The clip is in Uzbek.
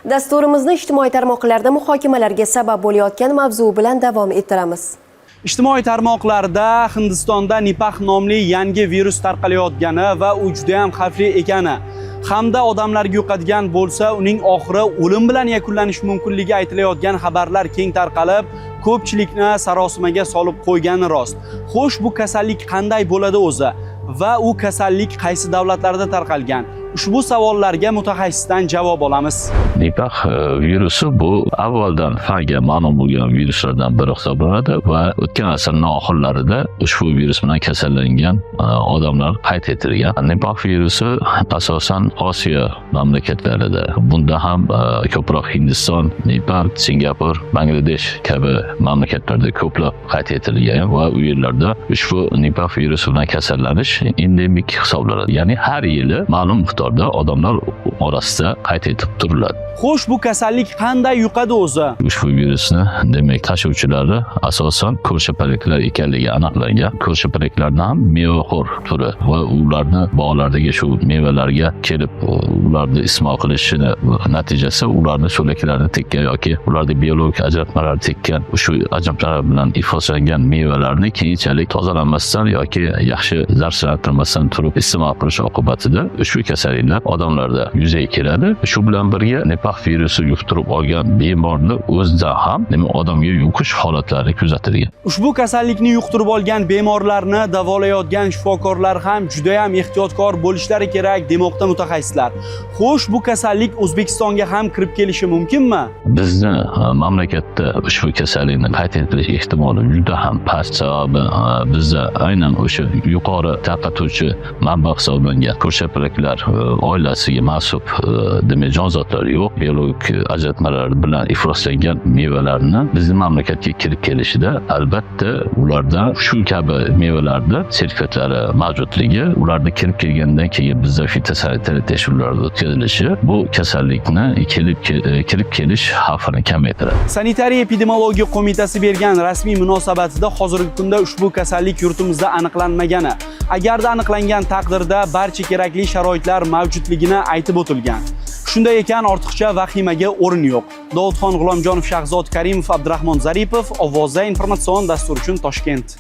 Dasturimizni ijtimoiy tarmoqlarda muhokamalarga sabab bo'layotgan mavzu bilan davom ettiramiz. Ijtimoiy tarmoqlarda Hindistonda Nipah nomli yangi virus tarqalayotgani va u juda ham xavfli ekani hamda odamlarga yuqadigan bo'lsa, uning oxiri o'lim bilan yakunlanishi mumkinligi aytilayotgan xabarlar keng tarqalib, ko'pchilikni sarosimaga solib qo'ygani rost. Xo'sh, bu kasallik qanday bo'ladi o'zi va u kasallik qaysi davlatlarda tarqalgan? Ushbu savollarga mutaxassisdan javob olamiz. Nipah virusi bu avvaldan fanga ma'lum bo'lgan viruslardan biri hisoblanadi va o'tgan asrning oxirlarida ushbu virus bilan kasallangan odamlar qayd etilgan. Nipah virusi asosan Osiyo mamlakatlarida, bunda ham ko'proq Hindiston, Nepal, Singapur, Bangladesh kabi mamlakatlarda ko'plab qayd etilgan va u yerlarda ushbu Nipah virusi bilan kasallanish endemik hisoblanadi. Ya'ni har yili ma'lum miqdorda odamlar orasida qayd etib turiladi. Xo'sh, bu kasallik qanday yuqadi o'zi? Ushbu virusni demak tashuvchilari asosan ko'rshapalaklar ekanligi aniqlangan. Ko'rshapalaklardan ham mevaxo'r turi va ularni bog'lardagi shu mevalarga kelib ularni istismol qilishini natijasi ularni so'laklarini tekkan yoki ularda biologik ajratmalar tekkan shu ajratmalar bilan ifloslangan mevalarni keyinchalik tozalanmasdan yoki yaxshi zararlantirmasdan turib iste'mol qilish oqibatida ushbu kasalliklar odamlarda yuzaga keladi. Shu bilan birga Nipah virusi yuqtirib olgan bemorni o'zida ham odamga yuqish holatlari kuzatilgan. Ushbu kasallikni yuqtirib olgan bemorlarni davolayotgan shifokorlar ham juda ham ehtiyotkor bo'lishlari kerak demoqda mutaxassislar. Xo'sh, bu kasallik O'zbekistonga ham kirib kelishi mumkinmi? Bizni mamlakatda ushbu kasallikni qayd etilish ehtimoli juda ham past, sababi bizda aynan o'sha yuqori tarqatuvchi manba hisoblangan ko'rshapalaklar oilasiga mansub demak jonzotlar yo'q. Biologik ajratmalar bilan ifloslangan mevalarni bizning mamlakatga kirib kelishida albatta ularda shu kabi mevalarda sertifikatlari mavjudligi, ularni kirib kelgandan keyin bizda fitosanitariya tekshiruvlari o'tkazilishi bu kasallikni kirib kelish xavfini kamaytiradi. Sanitariya epidemiologiya qo'mitasi bergan rasmiy munosabatida hozirgi kunda ushbu kasallik yurtimizda aniqlanmagani, agarda aniqlangan taqdirda barcha kerakli sharoitlar mavjudligini aytib o'tilgan. Shunday ekan, ortiqcha vahimaga o'rin yo'q. Dovudxon G'ulomjonov, Shahzod Karimov, Abdurahmon Zaripov, Ovozda informatsion dastur uchun Toshkent.